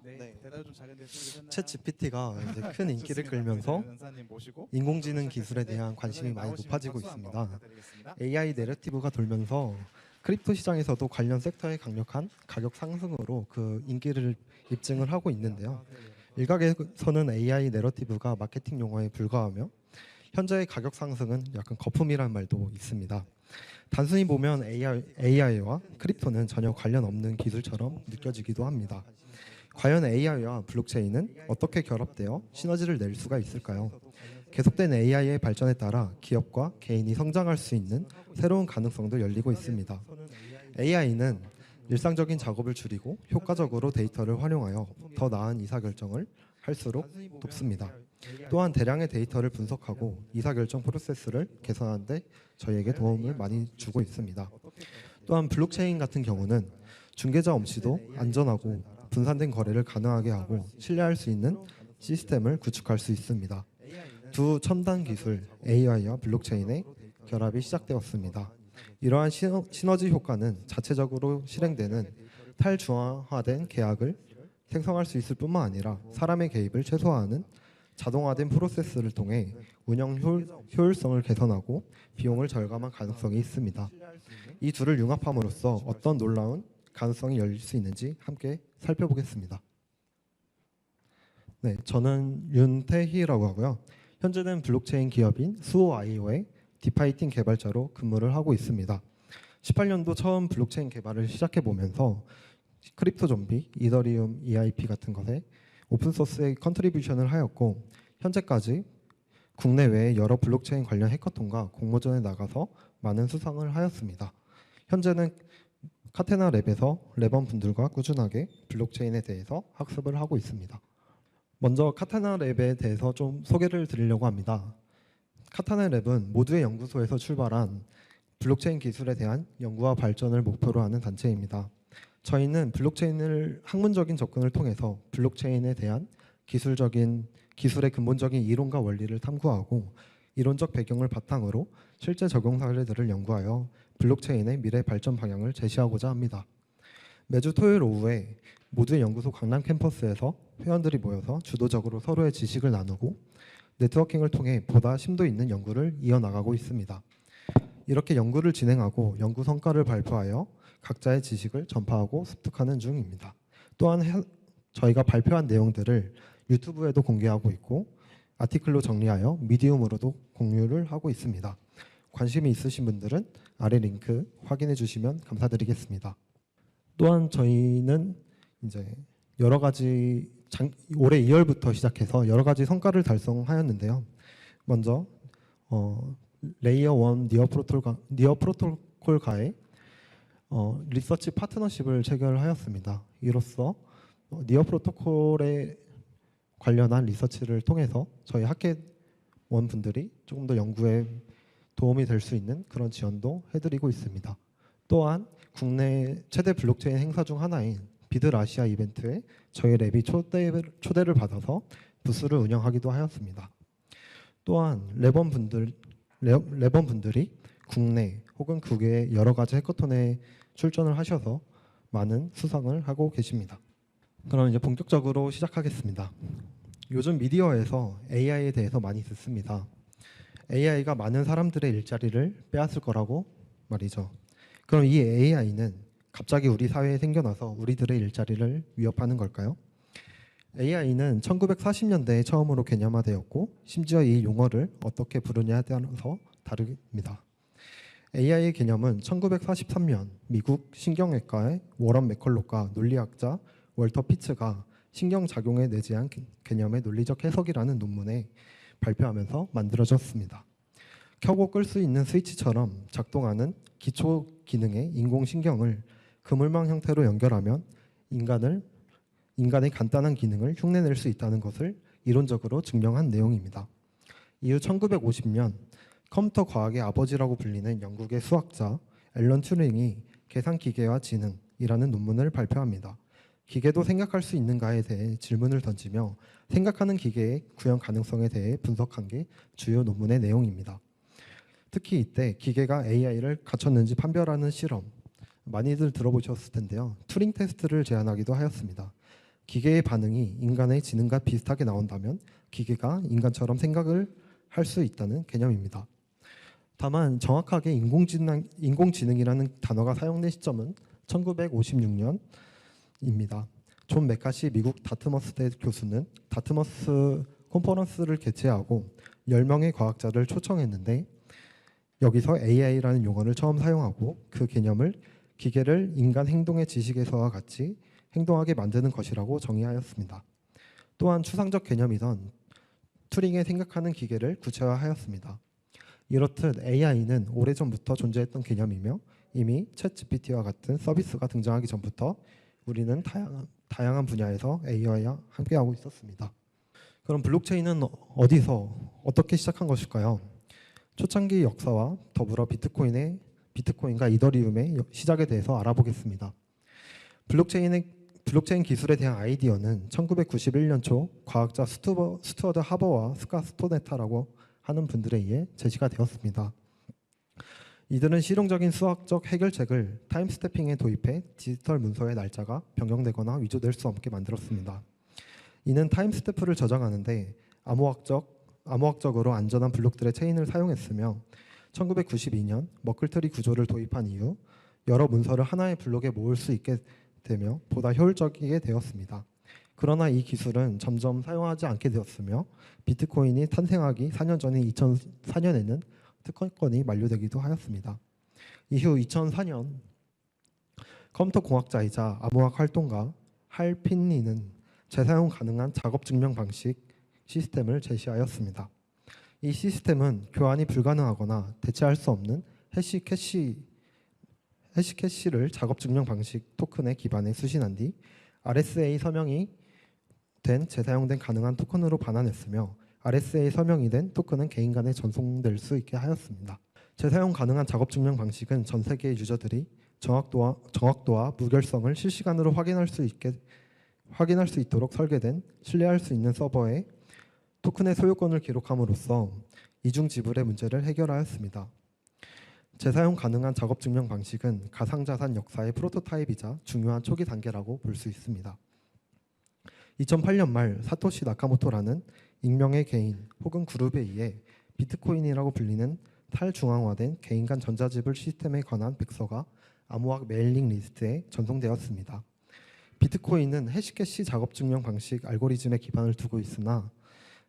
네, 대답이 좀 잘 됐으면 챗 GPT가 이제 큰 인기를 끌면서 인공지능 기술에 대한 관심이 많이 높아지고 있습니다. AI 내러티브가 돌면서 크립토 시장에서도 관련 섹터의 강력한 가격 상승으로 그 인기를 입증을 하고 있는데요. 일각에서는 AI 내러티브가 마케팅 용어에 불과하며 현재의 가격 상승은 약간 거품이라는 말도 있습니다. 단순히 보면 AI와 크립토는 전혀 관련 없는 기술처럼 느껴지기도 합니다. 과연 AI와 블록체인은 어떻게 결합되어 시너지를 낼 수가 있을까요? 계속된 AI의 발전에 따라 기업과 개인이 성장할 수 있는 새로운 가능성도 열리고 있습니다. AI는 일상적인 작업을 줄이고 효과적으로 데이터를 활용하여 더 나은 의사결정을 할수록 돕습니다. 또한 대량의 데이터를 분석하고 의사결정 프로세스를 개선하는 데 저희에게 도움을 많이 주고 있습니다. 또한 블록체인 같은 경우는 중개자 없이도 안전하고 분산된 거래를 가능하게 하고 신뢰할 수 있는 시스템을 구축할 수 있습니다. 두 첨단 기술 AI와 블록체인의 결합이 시작되었습니다. 이러한 시너지 효과는 자체적으로 실행되는 탈중앙화된 계약을 생성할 수 있을 뿐만 아니라 사람의 개입을 최소화하는 자동화된 프로세스를 통해 운영 효율성을 개선하고 비용을 절감할 가능성이 있습니다. 이 둘을 융합함으로써 어떤 놀라운 가능성이 열릴 수 있는지 함께 살펴보겠습니다. 네, 저는 윤태희라고 하고요. 현재는 블록체인 기업인 수호IO의 디파이팅 개발자로 근무를 하고 있습니다. 18년도 처음 블록체인 개발을 시작해보면서 크립토 좀비, 이더리움 EIP 같은 것에 오픈소스에 컨트리뷰션을 하였고 현재까지 국내외의 여러 블록체인 관련 해커톤과 공모전에 나가서 많은 수상을 하였습니다. 현재는 카테나 랩에서 랩원 분들과 꾸준하게 블록체인에 대해서 학습을 하고 있습니다. 먼저 카테나 랩에 대해서 좀 소개를 드리려고 합니다. 카테나 랩은 모두의 연구소에서 출발한 블록체인 기술에 대한 연구와 발전을 목표로 하는 단체입니다. 저희는 블록체인을 학문적인 접근을 통해서 블록체인에 대한 기술의 근본적인 이론과 원리를 탐구하고 이론적 배경을 바탕으로 실제 적용 사례들을 연구하여 블록체인의 미래 발전 방향을 제시하고자 합니다. 매주 토요일 오후에 모두의 연구소 강남 캠퍼스에서 회원들이 모여서 주도적으로 서로의 지식을 나누고 네트워킹을 통해 보다 심도 있는 연구를 이어나가고 있습니다. 이렇게 연구를 진행하고 연구 성과를 발표하여 각자의 지식을 전파하고 습득하는 중입니다. 또한 저희가 발표한 내용들을 유튜브에도 공개하고 있고 아티클로 정리하여 미디움으로도 공유를 하고 있습니다. 관심이 있으신 분들은 아래 링크 확인해 주시면 감사드리겠습니다. 또한 저희는 이제 여러 가지 올해 2월부터 시작해서 여러 가지 성과를 달성하였는데요. 먼저 레이어 1 니어 프로토콜과의 리서치 파트너십을 체결하였습니다. 이로써 니어 프로토콜에 관련한 리서치를 통해서 저희 학회원 분들이 조금 더 연구에 도움이 될 수 있는 그런 지원도 해드리고 있습니다. 또한 국내 최대 블록체인 행사 중 하나인 비드라시아 이벤트에 저희 랩이 초대를 받아서 부스를 운영하기도 하였습니다. 또한 랩원 분들이 국내 혹은 국외 여러 가지 해커톤에 출전을 하셔서 많은 수상을 하고 계십니다. 그럼 이제 본격적으로 시작하겠습니다. 요즘 미디어에서 AI에 대해서 많이 듣습니다. AI가 많은 사람들의 일자리를 빼앗을 거라고 말이죠. 그럼 이 AI는 갑자기 우리 사회에 생겨나서 우리들의 일자리를 위협하는 걸까요? AI는 1940년대에 처음으로 개념화되었고 심지어 이 용어를 어떻게 부르냐에 따라서 다릅니다. AI의 개념은 1943년 미국 신경외과의 워런 맥컬록과 논리학자 월터 피츠가 신경작용에 내재한 개념의 논리적 해석이라는 논문에 발표하면서 만들어졌습니다. 켜고 끌 수 있는 스위치처럼 작동하는 기초 기능의 인공신경을 그물망 형태로 연결하면 인간의 간단한 기능을 흉내낼 수 있다는 것을 이론적으로 증명한 내용입니다. 이후 1950년 컴퓨터 과학의 아버지라고 불리는 영국의 수학자 앨런 튜링이 계산기계와 지능이라는 논문을 발표합니다. 기계도 생각할 수 있는가에 대해 질문을 던지며 생각하는 기계의 구현 가능성에 대해 분석한 게 주요 논문의 내용입니다. 특히 이때 기계가 AI를 갖췄는지 판별하는 실험, 많이들 들어보셨을 텐데요. 튜링 테스트를 제안하기도 하였습니다. 기계의 반응이 인간의 지능과 비슷하게 나온다면 기계가 인간처럼 생각을 할 수 있다는 개념입니다. 다만 정확하게 인공지능이라는 단어가 사용된 시점은 1956년입니다. 존 메카시 미국 다트머스 대 교수는 다트머스 컨퍼런스를 개최하고 10명의 과학자를 초청했는데 여기서 AI라는 용어를 처음 사용하고 그 개념을 기계를 인간 행동의 지식에서와 같이 행동하게 만드는 것이라고 정의하였습니다. 또한 추상적 개념이던 튜링의 생각하는 기계를 구체화하였습니다. 이렇듯 AI는 오래전부터 존재했던 개념이며 이미 챗GPT와 같은 서비스가 등장하기 전부터 우리는 다양한 분야에서 AI와 함께하고 있었습니다. 그럼 블록체인은 어디서 어떻게 시작한 것일까요? 초창기 역사와 더불어 비트코인과 이더리움의 시작에 대해서 알아보겠습니다. 블록체인 기술에 대한 아이디어는 1991년 초 과학자 스튜어드 하버와 스카 스토네타라고 하는 분들에 의해 제시가 되었습니다. 이들은 실용적인 수학적 해결책을 타임스태핑에 도입해 디지털 문서의 날짜가 변경되거나 위조될 수 없게 만들었습니다. 이는 타임스태프를 저장하는데 암호학적으로 안전한 블록들의 체인을 사용했으며 1992년 머클트리 구조를 도입한 이후 여러 문서를 하나의 블록에 모을 수 있게 되며 보다 효율적이게 되었습니다. 그러나 이 기술은 점점 사용하지 않게 되었으며 비트코인이 탄생하기 4년 전인 2004년에는 특허권이 만료되기도 하였습니다. 이후 2004년 컴퓨터 공학자이자 암호학 활동가 할 핀니는 재사용 가능한 작업 증명 방식 시스템을 제시하였습니다. 이 시스템은 교환이 불가능하거나 대체할 수 없는 해시캐시를 작업 증명 방식 토큰에 기반해 수신한 뒤 RSA 서명이 된 재사용된 가능한 토큰으로 반환했으며 RSA 서명이 된 토큰은 개인 간에 전송될 수 있게 하였습니다. 재사용 가능한 작업 증명 방식은 전 세계의 유저들이 정확도와 무결성을 실시간으로 확인할 수 있도록 설계된 신뢰할 수 있는 서버에 토큰의 소유권을 기록함으로써 이중 지불의 문제를 해결하였습니다. 재사용 가능한 작업 증명 방식은 가상자산 역사의 프로토타입이자 중요한 초기 단계라고 볼 수 있습니다. 2008년 말 사토시 나카모토라는 익명의 개인 혹은 그룹에 의해 비트코인이라고 불리는 탈중앙화된 개인 간 전자지불 시스템에 관한 백서가 암호학 메일링 리스트에 전송되었습니다. 비트코인은 해시캐시 작업 증명 방식 알고리즘에 기반을 두고 있으나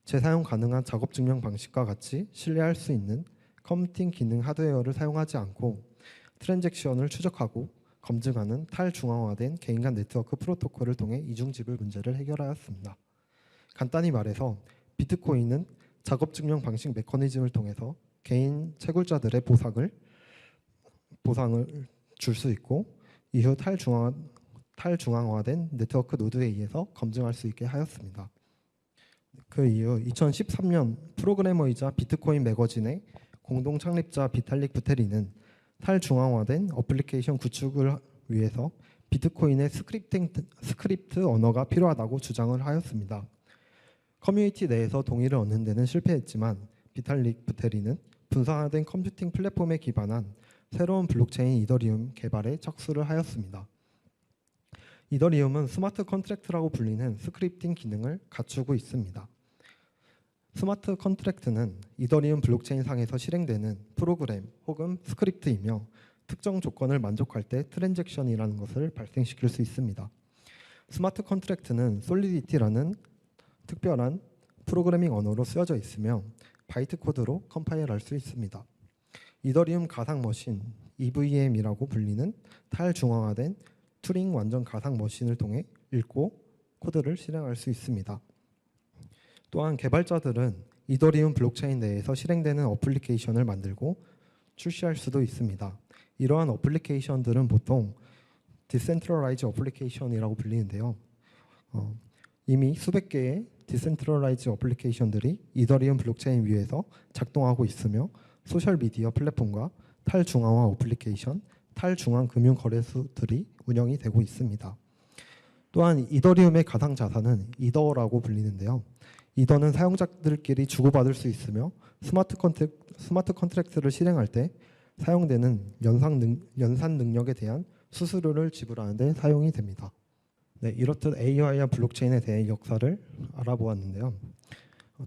재사용 가능한 작업 증명 방식과 같이 신뢰할 수 있는 컴퓨팅 기능 하드웨어를 사용하지 않고 트랜잭션을 추적하고 검증하는 탈중앙화된 개인 간 네트워크 프로토콜을 통해 이중지불 문제를 해결하였습니다. 간단히 말해서 비트코인은 작업 증명 방식 메커니즘을 통해서 개인 채굴자들의 보상을 줄 수 있고 이후 탈중앙화된 네트워크 노드에 의해서 검증할 수 있게 하였습니다. 그 이후 2013년 프로그래머이자 비트코인 매거진의 공동 창립자 비탈릭 부테린은 탈중앙화된 어플리케이션 구축을 위해서 비트코인의 스크립트 언어가 필요하다고 주장을 하였습니다. 커뮤니티 내에서 동의를 얻는 데는 실패했지만 비탈릭 부테린은 분산화된 컴퓨팅 플랫폼에 기반한 새로운 블록체인 이더리움 개발에 착수를 하였습니다. 이더리움은 스마트 컨트랙트라고 불리는 스크립팅 기능을 갖추고 있습니다. 스마트 컨트랙트는 이더리움 블록체인 상에서 실행되는 프로그램 혹은 스크립트이며 특정 조건을 만족할 때 트랜잭션이라는 것을 발생시킬 수 있습니다. 스마트 컨트랙트는 솔리디티라는 특별한 프로그래밍 언어로 쓰여져 있으며 바이트 코드로 컴파일할 수 있습니다. 이더리움 가상 머신 EVM이라고 불리는 탈중앙화된 튜링 완전 가상 머신을 통해 읽고 코드를 실행할 수 있습니다. 또한 개발자들은 이더리움 블록체인 내에서 실행되는 어플리케이션을 만들고 출시할 수도 있습니다. 이러한 어플리케이션들은 보통 디센트럴라이즈 어플리케이션이라고 불리는데요. 이미 수백 개의 디센트럴라이즈 어플리케이션들이 이더리움 블록체인 위에서 작동하고 있으며 소셜미디어 플랫폼과 탈중앙화 어플리케이션, 탈중앙 금융 거래소들이 운영이 되고 있습니다. 또한 이더리움의 가상 자산은 이더라고 불리는데요. 이더는 사용자들끼리 주고받을 수 있으며 스마트 컨트랙트를 실행할 때 사용되는 연산 능력에 대한 수수료를 지불하는 데 사용이 됩니다. 네, 이렇듯 AI와 블록체인에 대해 역사를 알아보았는데요.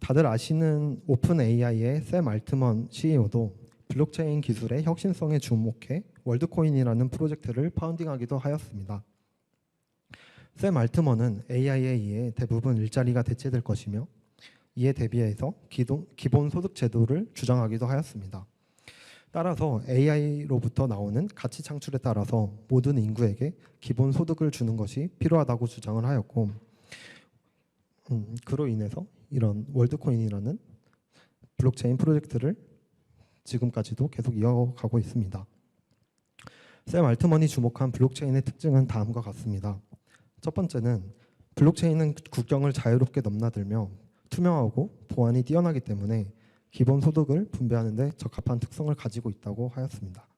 다들 아시는 오픈 AI의 샘 알트먼 CEO도 블록체인 기술의 혁신성에 주목해 월드코인이라는 프로젝트를 파운딩하기도 하였습니다. 샘 알트먼은 AI에 의해 대부분 일자리가 대체될 것이며 이에 대비해서 기본 소득 제도를 주장하기도 하였습니다. 따라서 AI로부터 나오는 가치 창출에 따라서 모든 인구에게 기본 소득을 주는 것이 필요하다고 주장을 하였고, 그로 인해서 이런 월드코인이라는 블록체인 프로젝트를 지금까지도 계속 이어가고 있습니다. 샘 알트먼이 주목한 블록체인의 특징은 다음과 같습니다. 첫 번째는 블록체인은 국경을 자유롭게 넘나들며 투명하고 보안이 뛰어나기 때문에 기본 소득을 분배하는 데 적합한 특성을 가지고 있다고 하였습니다.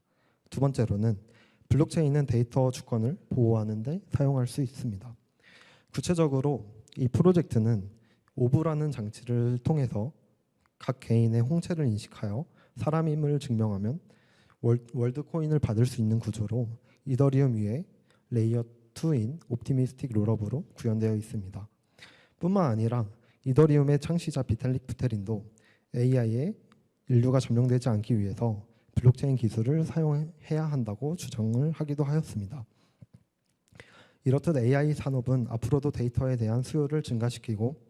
두 번째로는 블록체인은 데이터 주권을 보호하는 데 사용할 수 있습니다. 구체적으로 이 프로젝트는 오브라는 장치를 통해서 각 개인의 홍채를 인식하여 사람임을 증명하면 월드코인을 받을 수 있는 구조로 이더리움 위에 레이어 2인 옵티미스틱 롤업으로 구현되어 있습니다. 뿐만 아니라 이더리움의 창시자 비탈릭 부테린도 AI에 인류가 점령되지 않기 위해서 블록체인 기술을 사용해야 한다고 주장을 하기도 하였습니다. 이렇듯 AI 산업은 앞으로도 데이터에 대한 수요를 증가시키고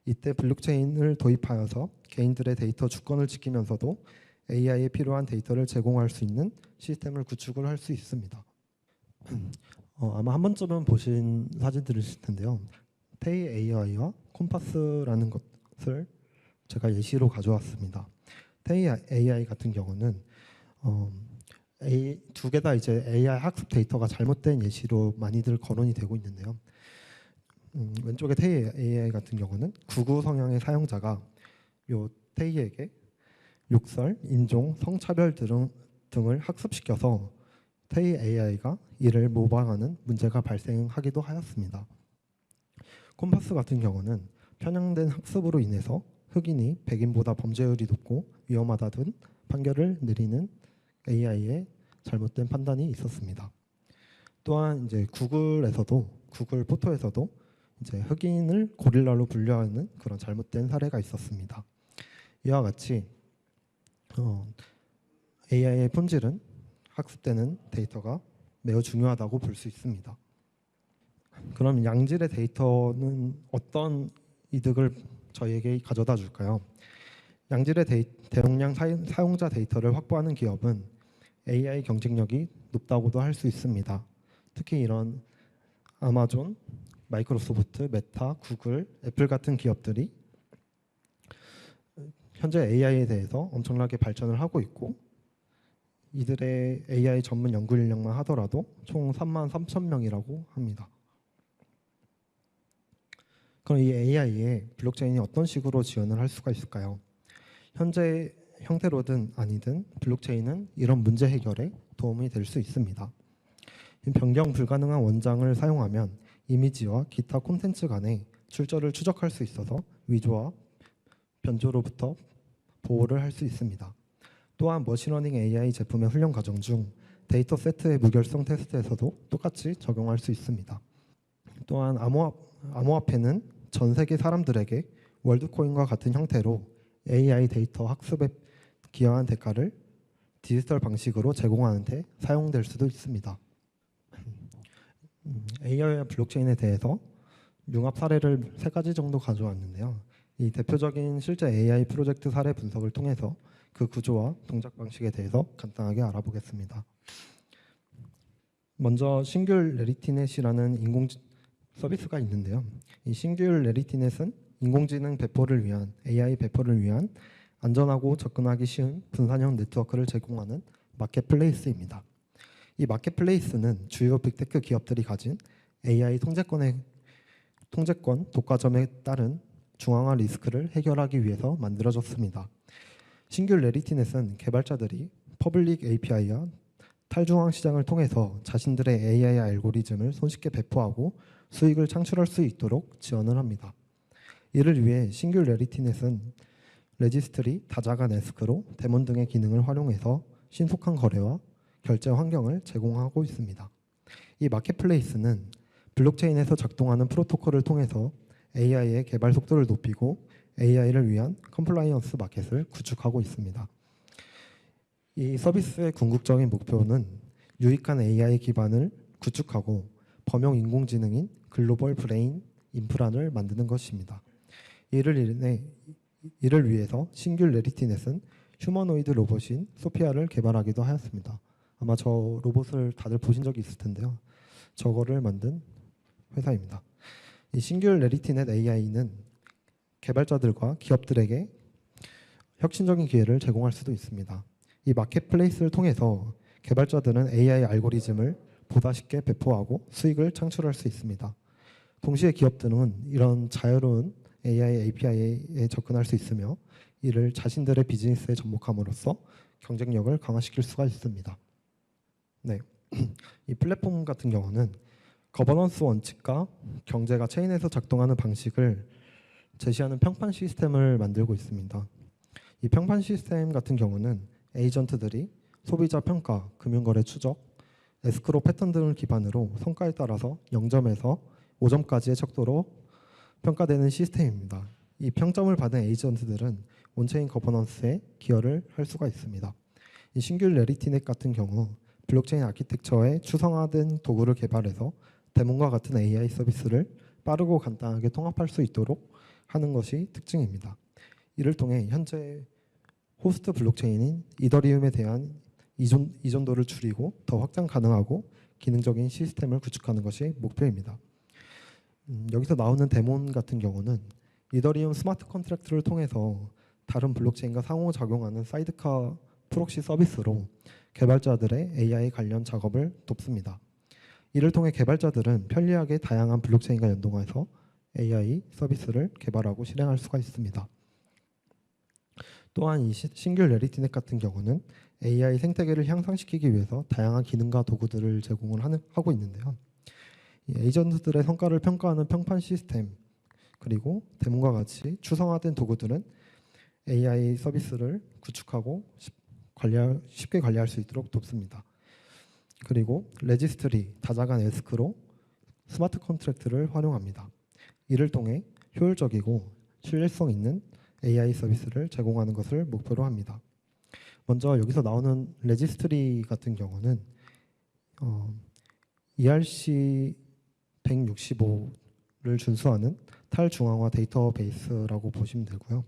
이때 블록체인을 도입하여서 개인들의 데이터 주권을 지키면서도 AI에 필요한 데이터를 제공할 수 있는 시스템을 구축을 할 수 있습니다. 아마 한 번쯤은 보신 사진들이실 텐데요. 테이 AI와 콤파스라는 것을 제가 예시로 가져왔습니다. 테이 AI 같은 경우는 두 개 다 이제 AI 학습 데이터가 잘못된 예시로 많이들 거론이 되고 있는데요. 왼쪽의 테이 AI 같은 경우는 극우 성향의 사용자가 요 테이에게 욕설, 인종, 성차별 등을 학습시켜서 테이 AI가 이를 모방하는 문제가 발생하기도 하였습니다. 콤파스 같은 경우는 편향된 학습으로 인해서 흑인이 백인보다 범죄율이 높고 위험하다는 판결을 내리는 AI의 잘못된 판단이 있었습니다. 또한 이제 구글 포토에서도 이제 흑인을 고릴라로 분류하는 그런 잘못된 사례가 있었습니다. 이와 같이 AI의 본질은 학습되는 데이터가 매우 중요하다고 볼 수 있습니다. 그럼 양질의 데이터는 어떤 이득을 저희에게 가져다 줄까요? 양질의 대용량 사용자 데이터를 확보하는 기업은 AI 경쟁력이 높다고도 할 수 있습니다. 특히 이런 아마존, 마이크로소프트, 메타, 구글, 애플 같은 기업들이 현재 AI에 대해서 엄청나게 발전을 하고 있고 이들의 AI 전문 연구 인력만 하더라도 총 33,000명이라고 합니다. 그럼 이 AI에 블록체인이 어떤 식으로 지원을 할 수가 있을까요? 현재 형태로든 아니든 블록체인은 이런 문제 해결에 도움이 될 수 있습니다. 변경 불가능한 원장을 사용하면 이미지와 기타 콘텐츠 간의 출처를 추적할 수 있어서 위조와 변조로부터 보호를 할 수 있습니다. 또한 머신러닝 AI 제품의 훈련 과정 중 데이터 세트의 무결성 테스트에서도 똑같이 적용할 수 있습니다. 또한 암호화폐는 전 세계 사람들에게 월드코인과 같은 형태로 AI 데이터 학습에 기여한 대가를 디지털 방식으로 제공하는 데 사용될 수도 있습니다. AI와 블록체인에 대해서 융합 사례를 3가지 정도 가져왔는데요. 이 대표적인 실제 AI 프로젝트 사례 분석을 통해서 그 구조와 동작 방식에 대해서 간단하게 알아보겠습니다. 먼저 싱귤레리티넷이라는 인공 서비스가 있는데요. 이 싱귤레리티넷은 인공지능 배포를 위한 AI 배포를 위한 안전하고 접근하기 쉬운 분산형 네트워크를 제공하는 마켓플레이스입니다. 이 마켓플레이스는 주요 빅테크 기업들이 가진 AI 통제권 독과점에 따른 중앙화 리스크를 해결하기 위해서 만들어졌습니다. 싱귤레리티넷은 개발자들이 퍼블릭 API와 탈중앙 시장을 통해서 자신들의 AI 알고리즘을 손쉽게 배포하고 수익을 창출할 수 있도록 지원을 합니다. 이를 위해 싱귤레리티넷은 레지스트리, 다자간 에스크로, 데몬 등의 기능을 활용해서 신속한 거래와 결제 환경을 제공하고 있습니다. 이 마켓플레이스는 블록체인에서 작동하는 프로토콜을 통해서 AI의 개발 속도를 높이고 AI를 위한 컴플라이언스 마켓을 구축하고 있습니다. 이 서비스의 궁극적인 목표는 유익한 AI 기반을 구축하고 범용 인공지능인 글로벌 브레인 인프라를 만드는 것입니다. 이를 위해서 싱귤레리티넷은 휴머노이드 로봇인 소피아를 개발하기도 하였습니다. 아마 저 로봇을 다들 보신 적이 있을 텐데요. 저거를 만든 회사입니다. 이 싱귤레리티넷 AI는 개발자들과 기업들에게 혁신적인 기회를 제공할 수도 있습니다. 이 마켓플레이스를 통해서 개발자들은 AI 알고리즘을 보다 쉽게 배포하고 수익을 창출할 수 있습니다. 동시에 기업들은 이런 자유로운 AI API에 접근할 수 있으며 이를 자신들의 비즈니스에 접목함으로써 경쟁력을 강화시킬 수가 있습니다. 네, 이 플랫폼 같은 경우는 거버넌스 원칙과 경제가 체인에서 작동하는 방식을 제시하는 평판 시스템을 만들고 있습니다. 이 평판 시스템 같은 경우는 에이전트들이 소비자 평가, 금융거래 추적, 에스크로 패턴 등을 기반으로 성과에 따라서 0점에서 5점까지의 척도로 평가되는 시스템입니다. 이 평점을 받은 에이전트들은 온체인 거버넌스에 기여를 할 수가 있습니다. 이 싱귤레리티넷 같은 경우 블록체인 아키텍처에 추상화된 도구를 개발해서 데몬과 같은 AI 서비스를 빠르고 간단하게 통합할 수 있도록 하는 것이 특징입니다. 이를 통해 현재 호스트 블록체인인 이더리움에 대한 이전도를 줄이고 더 확장 가능하고 기능적인 시스템을 구축하는 것이 목표입니다. 여기서 나오는 데몬 같은 경우는 이더리움 스마트 컨트랙트를 통해서 다른 블록체인과 상호작용하는 사이드카 프록시 서비스로 개발자들의 AI 관련 작업을 돕습니다. 이를 통해 개발자들은 편리하게 다양한 블록체인과 연동해서 AI 서비스를 개발하고 실행할 수가 있습니다. 또한 이 싱귤레리티넷 같은 경우는 AI 생태계를 향상시키기 위해서 다양한 기능과 도구들을 제공을 하고 있는데요. 이 에이전트들의 성과를 평가하는 평판 시스템 그리고 데몬과 같이 추상화된 도구들은 AI 서비스를 구축하고 쉽게 관리할 수 있도록 돕습니다. 그리고 레지스트리, 다자간 에스크로, 스마트 컨트랙트를 활용합니다. 이를 통해 효율적이고 신뢰성 있는 AI 서비스를 제공하는 것을 목표로 합니다. 먼저 여기서 나오는 레지스트리 같은 경우는 ERC 165를 준수하는 탈중앙화 데이터베이스라고 보시면 되고요.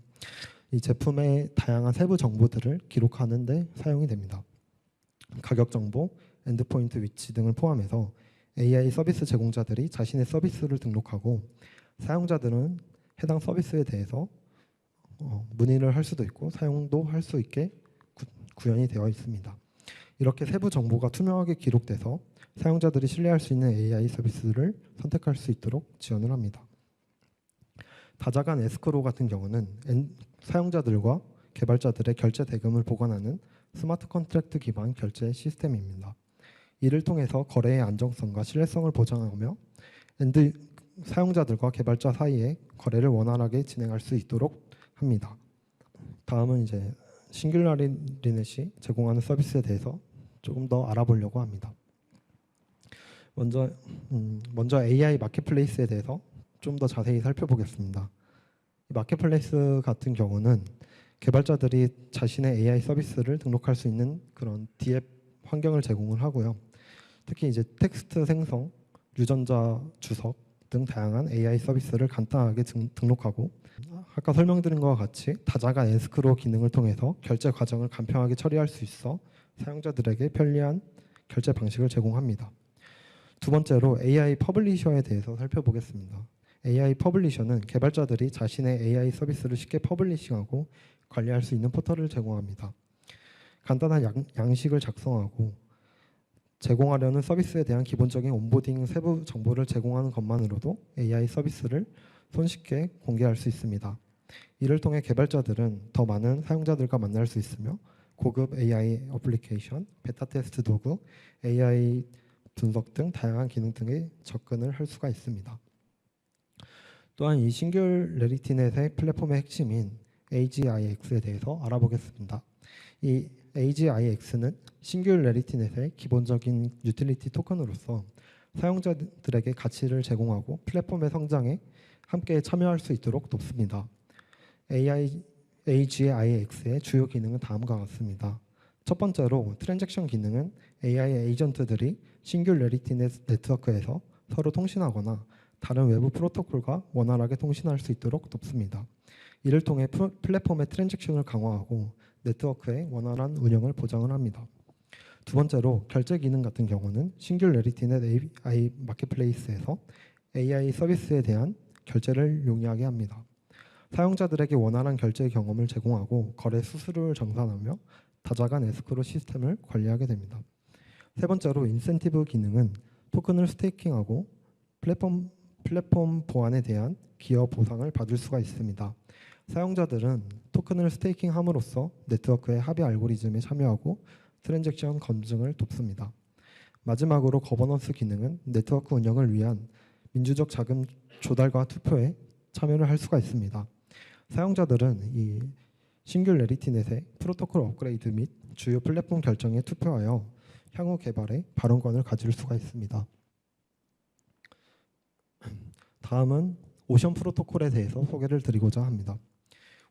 이 제품의 다양한 세부 정보들을 기록하는 데 사용이 됩니다. 가격 정보, 엔드포인트 위치 등을 포함해서 AI 서비스 제공자들이 자신의 서비스를 등록하고 사용자들은 해당 서비스에 대해서 문의를 할 수도 있고 사용도 할 수 있게 구현이 되어 있습니다. 이렇게 세부 정보가 투명하게 기록돼서 사용자들이 신뢰할 수 있는 AI 서비스를 선택할 수 있도록 지원을 합니다. 다자간 에스크로 같은 경우는 사용자들과 개발자들의 결제 대금을 보관하는 스마트 컨트랙트 기반 결제 시스템입니다. 이를 통해서 거래의 안정성과 신뢰성을 보장하며 사용자들과 개발자 사이에 거래를 원활하게 진행할 수 있도록 합니다. 다음은 이제 싱귤레리티넷이 제공하는 서비스에 대해서 조금 더 알아보려고 합니다. 먼저 AI 마켓플레이스에 대해서 좀 더 자세히 살펴보겠습니다. 마켓플레이스 같은 경우는 개발자들이 자신의 AI 서비스를 등록할 수 있는 그런 DApp 환경을 제공을 하고요. 특히 이제 텍스트 생성, 유전자 주석 등 다양한 AI 서비스를 간단하게 등록하고 아까 설명드린 것과 같이 다자간 에스크로 기능을 통해서 결제 과정을 간편하게 처리할 수 있어 사용자들에게 편리한 결제 방식을 제공합니다. 두 번째로 AI 퍼블리셔에 대해서 살펴보겠습니다. AI 퍼블리셔는 개발자들이 자신의 AI 서비스를 쉽게 퍼블리싱하고 관리할 수 있는 포털을 제공합니다. 간단한 양식을 작성하고 제공하려는 서비스에 대한 기본적인 온보딩 세부 정보를 제공하는 것만으로도 AI 서비스를 손쉽게 공개할 수 있습니다. 이를 통해 개발자들은 더 많은 사용자들과 만날 수 있으며 고급 AI 어플리케이션, 베타 테스트 도구, AI 분석 등 다양한 기능 등에 접근을 할 수가 있습니다. 또한 이 싱귤레리티넷의 플랫폼의 핵심인 AGIX에 대해서 알아보겠습니다. 이 AGIX는 싱귤레리티넷의 기본적인 유틸리티 토큰으로서 사용자들에게 가치를 제공하고 플랫폼의 성장에 함께 참여할 수 있도록 돕습니다. AGIX의 주요 기능은 다음과 같습니다. 첫 번째로 트랜잭션 기능은 AI 에이전트들이 싱귤레리티 네트워크에서 서로 통신하거나 다른 외부 프로토콜과 원활하게 통신할 수 있도록 돕습니다. 이를 통해 플랫폼의 트랜잭션을 강화하고 네트워크의 원활한 운영을 보장을 합니다. 두 번째로 결제 기능 같은 경우는 싱귤레리티넷 AI 마켓플레이스에서 AI 서비스에 대한 결제를 용이하게 합니다. 사용자들에게 원활한 결제 경험을 제공하고 거래 수수료를 정산하며 다자간 에스크로 시스템을 관리하게 됩니다. 세 번째로 인센티브 기능은 토큰을 스테이킹하고 플랫폼 보안에 대한 기여 보상을 받을 수가 있습니다. 사용자들은 토큰을 스테이킹함으로써 네트워크의 합의 알고리즘에 참여하고 트랜잭션 검증을 돕습니다. 마지막으로 거버넌스 기능은 네트워크 운영을 위한 민주적 자금 조달과 투표에 참여를 할 수가 있습니다. 사용자들은 이 싱귤레리티넷의 프로토콜 업그레이드 및 주요 플랫폼 결정에 투표하여 향후 개발에 발언권을 가질 수가 있습니다. 다음은 오션 프로토콜에 대해서 소개를 드리고자 합니다.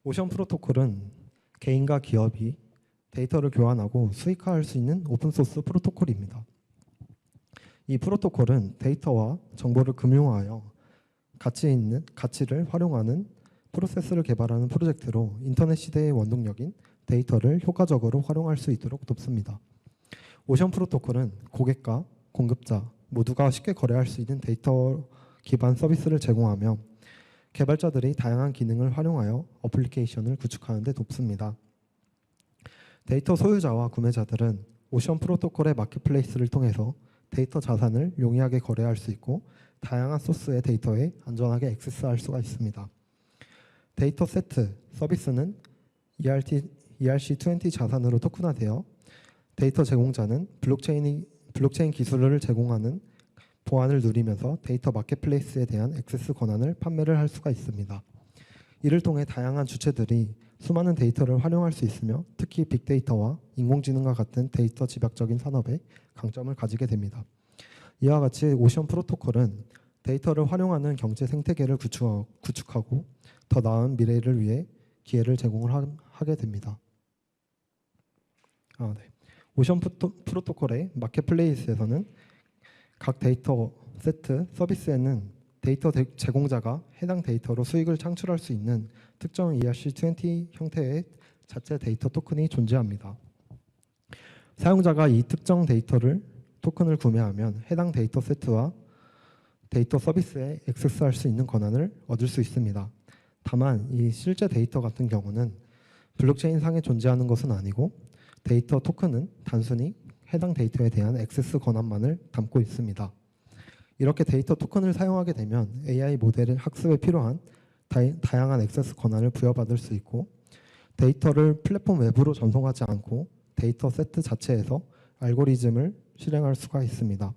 오션 프로토콜은 개인과 기업이 데이터를 교환하고 수익화할 수 있는 오픈소스 프로토콜입니다. 이 프로토콜은 데이터와 정보를 금융화하여 가치를 활용하는 프로세스를 개발하는 프로젝트로 인터넷 시대의 원동력인 데이터를 효과적으로 활용할 수 있도록 돕습니다. 오션 프로토콜은 고객과 공급자 모두가 쉽게 거래할 수 있는 데이터 기반 서비스를 제공하며 개발자들이 다양한 기능을 활용하여 어플리케이션을 구축하는 데 돕습니다. 데이터 소유자와 구매자들은 오션 프로토콜의 마켓플레이스를 통해서 데이터 자산을 용이하게 거래할 수 있고 다양한 소스의 데이터에 안전하게 액세스할 수가 있습니다. 데이터 세트 서비스는 ERC20 자산으로 토큰화되어 데이터 제공자는 블록체인 기술을 제공하는 보안을 누리면서 데이터 마켓플레이스에 대한 액세스 권한을 판매를 할 수가 있습니다. 이를 통해 다양한 주체들이 수많은 데이터를 활용할 수 있으며 특히 빅데이터와 인공지능과 같은 데이터 집약적인 산업에 강점을 가지게 됩니다. 이와 같이 오션 프로토콜은 데이터를 활용하는 경제 생태계를 구축하고 더 나은 미래를 위해 기회를 제공을 하게 됩니다. 오션 프로토콜의 마켓플레이스에서는 각 데이터 세트 서비스에는 데이터 제공자가 해당 데이터로 수익을 창출할 수 있는 특정 ERC20 형태의 자체 데이터 토큰이 존재합니다. 사용자가 이 특정 토큰을 구매하면 해당 데이터 세트와 데이터 서비스에 액세스할 수 있는 권한을 얻을 수 있습니다. 다만 이 실제 데이터 같은 경우는 블록체인 상에 존재하는 것은 아니고 데이터 토큰은 단순히 해당 데이터에 대한 액세스 권한만을 담고 있습니다. 이렇게 데이터 토큰을 사용하게 되면 AI 모델의 학습에 필요한 다양한 액세스 권한을 부여받을 수 있고 데이터를 플랫폼 외부로 전송하지 않고 데이터 세트 자체에서 알고리즘을 실행할 수가 있습니다.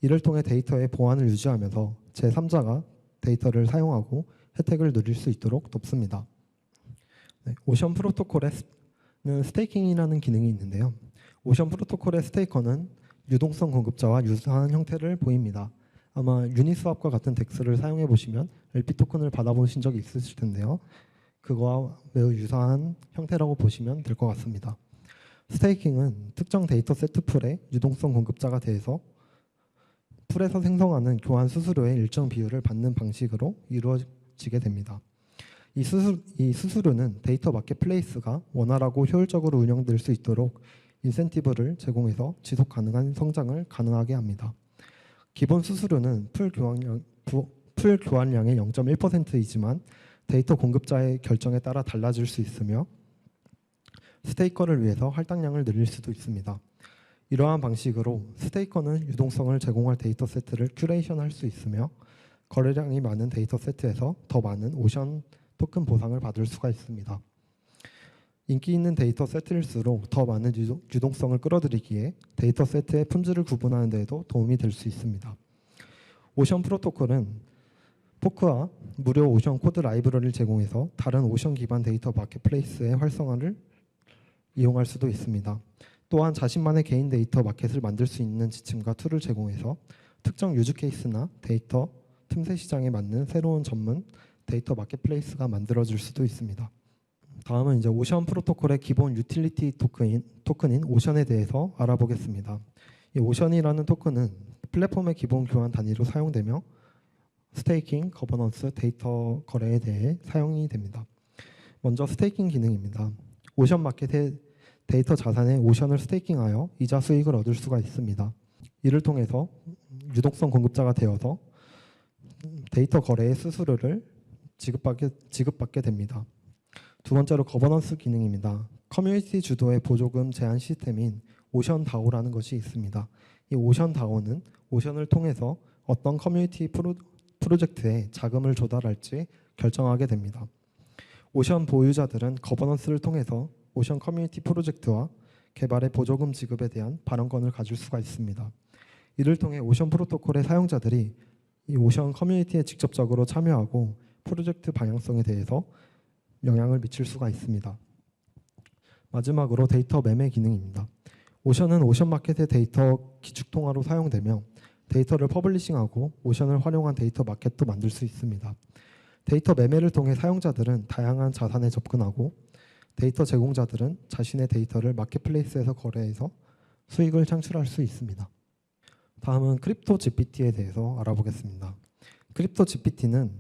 이를 통해 데이터의 보안을 유지하면서 제3자가 데이터를 사용하고 혜택을 누릴 수 있도록 돕습니다. 오션 프로토콜에는 스테이킹이라는 기능이 있는데요. 오션 프로토콜의 스테이커는 유동성 공급자와 유사한 형태를 보입니다. 아마 유니스왑과 같은 덱스를 사용해 보시면 LP 토큰을 받아보신 적이 있으실 텐데요. 그거와 매우 유사한 형태라고 보시면 될 것 같습니다. 스테이킹은 특정 데이터 세트 풀의 유동성 공급자가 돼서 풀에서 생성하는 교환 수수료의 일정 비율을 받는 방식으로 이루어지게 됩니다. 이 수수료는 데이터 마켓플레이스가 원활하고 효율적으로 운영될 수 있도록 인센티브를 제공해서 지속 가능한 성장을 가능하게 합니다. 기본 수수료는 풀 교환량의 0.1%이지만 데이터 공급자의 결정에 따라 달라질 수 있으며 스테이커를 위해서 할당량을 늘릴 수도 있습니다. 이러한 방식으로 스테이커는 유동성을 제공할 데이터 세트를 큐레이션할 수 있으며 거래량이 많은 데이터 세트에서 더 많은 오션 토큰 보상을 받을 수가 있습니다. 인기 있는 데이터 세트일수록 더 많은 유동성을 끌어들이기에 데이터 세트의 품질을 구분하는 데에도 도움이 될 수 있습니다. 오션 프로토콜은 포크와 무료 오션 코드 라이브러리를 제공해서 다른 오션 기반 데이터 마켓플레이스의 활성화를 이용할 수도 있습니다. 또한 자신만의 개인 데이터 마켓을 만들 수 있는 지침과 툴을 제공해서 특정 유즈 케이스나 데이터 틈새 시장에 맞는 새로운 전문 데이터 마켓플레이스가 만들어질 수도 있습니다. 다음은 이제 오션 프로토콜의 기본 유틸리티 토큰인 오션에 대해서 알아보겠습니다. 이 오션이라는 토큰은 플랫폼의 기본 교환 단위로 사용되며 스테이킹, 거버넌스, 데이터 거래에 대해 사용이 됩니다. 먼저 스테이킹 기능입니다. 오션 마켓의 데이터 자산에 오션을 스테이킹하여 이자 수익을 얻을 수가 있습니다. 이를 통해서 유동성 공급자가 되어서 데이터 거래의 수수료를 지급받게 됩니다. 두 번째로 거버넌스 기능입니다. 커뮤니티 주도의 보조금 제한 시스템인 오션 다오라는 것이 있습니다. 이 오션 다오는 오션을 통해서 어떤 커뮤니티 프로젝트에 자금을 조달할지 결정하게 됩니다. 오션 보유자들은 거버넌스를 통해서 오션 커뮤니티 프로젝트와 개발의 보조금 지급에 대한 발언권을 가질 수가 있습니다. 이를 통해 오션 프로토콜의 사용자들이 이 오션 커뮤니티에 직접적으로 참여하고 프로젝트 방향성에 대해서 영향을 미칠 수가 있습니다. 마지막으로 데이터 매매 기능입니다. 오션은 오션 마켓의 데이터 기축통화로 사용되며 데이터를 퍼블리싱하고 오션을 활용한 데이터 마켓도 만들 수 있습니다. 데이터 매매를 통해 사용자들은 다양한 자산에 접근하고 데이터 제공자들은 자신의 데이터를 마켓플레이스에서 거래해서 수익을 창출할 수 있습니다. 다음은 크립토 GPT에 대해서 알아보겠습니다. 크립토 GPT는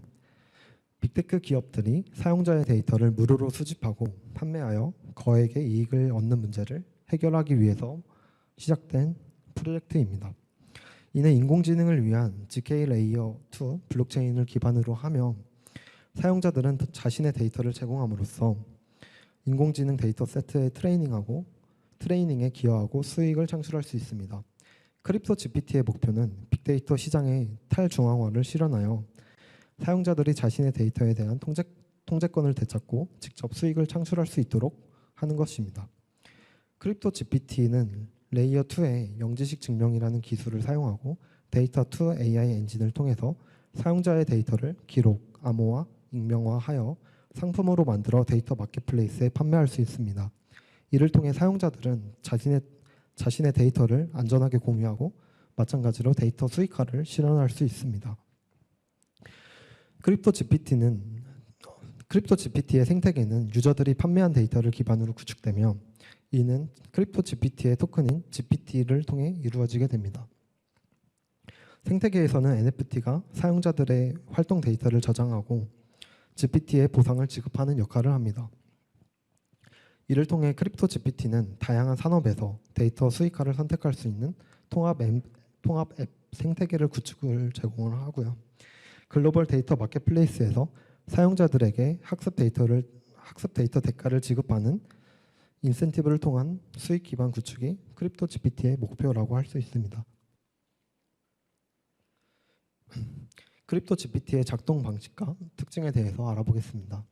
빅테크 기업들이 사용자의 데이터를 무료로 수집하고 판매하여 거액의 이익을 얻는 문제를 해결하기 위해서 시작된 프로젝트입니다. 이는 인공지능을 위한 GK 레이어 2 블록체인을 기반으로 하며 사용자들은 자신의 데이터를 제공함으로써 인공지능 데이터 세트에 트레이닝에 기여하고 수익을 창출할 수 있습니다. 크립토 GPT의 목표는 빅데이터 시장의 탈중앙화를 실현하여 사용자들이 자신의 데이터에 대한 통제권을 되찾고 직접 수익을 창출할 수 있도록 하는 것입니다. 크립토 GPT는 레이어 2의 영지식 증명이라는 기술을 사용하고 데이터 2 AI 엔진을 통해서 사용자의 데이터를 기록, 암호화, 익명화하여 상품으로 만들어 데이터 마켓플레이스에 판매할 수 있습니다. 이를 통해 사용자들은 자신의 데이터를 안전하게 공유하고 마찬가지로 데이터 수익화를 실현할 수 있습니다. 크립토 GPT의 생태계는 유저들이 판매한 데이터를 기반으로 구축되며 이는 크립토 GPT의 토큰인 GPT를 통해 이루어지게 됩니다. 생태계에서는 NFT가 사용자들의 활동 데이터를 저장하고 GPT에 보상을 지급하는 역할을 합니다. 이를 통해 크립토 GPT는 다양한 산업에서 데이터 수익화를 선택할 수 있는 통합 앱 생태계를 구축을 제공을 하고요. 글로벌 데이터 마켓플레이스에서 사용자들에게 학습 데이터 대가를 지급하는 인센티브를 통한 수익 기반 구축이 크립토 GPT의 목표라고 할 수 있습니다. 크립토 GPT의 작동 방식과 특징에 대해서 알아보겠습니다.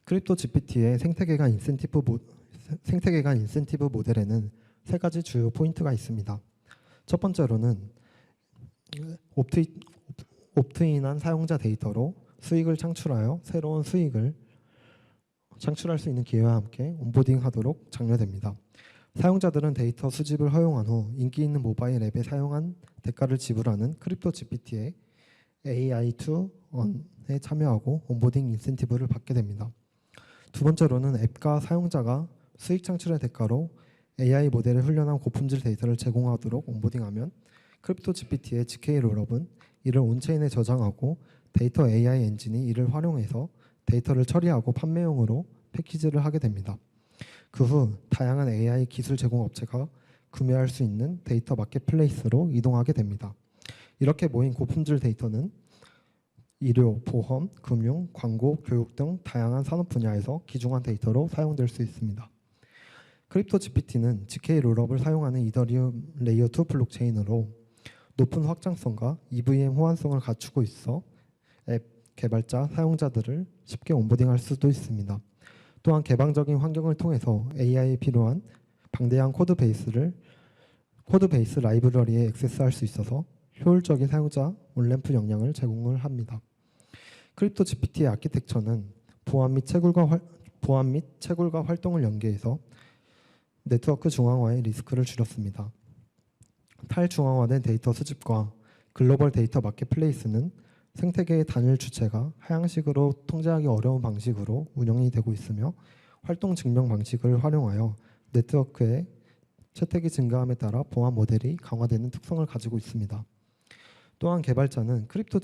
크립토 GPT의 생태계간 인센티브 모델에는 세 가지 주요 포인트가 있습니다. 첫 번째로는 옵트인한 사용자 데이터로 수익을 창출하여 새로운 수익을 창출할 수 있는 기회와 함께 온보딩하도록 장려됩니다. 사용자들은 데이터 수집을 허용한 후 인기 있는 모바일 앱에 사용한 대가를 지불하는 크립토 GPT의 AI2On에 참여하고 온보딩 인센티브를 받게 됩니다. 두 번째로는 앱과 사용자가 수익 창출의 대가로 AI 모델을 훈련한 고품질 데이터를 제공하도록 온보딩하면 크립토 GPT의 GK 롤업은 이를 온체인에 저장하고 데이터 AI 엔진이 이를 활용해서 데이터를 처리하고 판매용으로 패키지를 하게 됩니다. 그 후 다양한 AI 기술 제공 업체가 구매할 수 있는 데이터 마켓플레이스로 이동하게 됩니다. 이렇게 모인 고품질 데이터는 의료, 보험, 금융, 광고, 교육 등 다양한 산업 분야에서 귀중한 데이터로 사용될 수 있습니다. 크립토 GPT는 GK 롤업을 사용하는 이더리움 레이어 2 블록체인으로 높은 확장성과 EVM 호환성을 갖추고 있어 앱 개발자, 사용자들을 쉽게 온보딩할 수도 있습니다. 또한 개방적인 환경을 통해서 AI에 필요한 방대한 코드 베이스 라이브러리에 액세스할 수 있어서 효율적인 사용자 온램프 역량을 제공을 합니다. 크립토 GPT의 아키텍처는 보안 및 채굴과 활동을 연계해서 네트워크 중앙화의 리스크를 줄였습니다. 탈중앙화된 데이터 수집과 글로벌 데이터 마켓플레이스는 생태계의 단일 주체가 하향식으로 통제하기 어려운 방식으로 운영이 되고 있으며 활동 증명 방식을 활용하여 네트워크의 채택이 증가함에 따라 보안 모델이 강화되는 특성을 가지고 있습니다. 또한 개발자는 크립토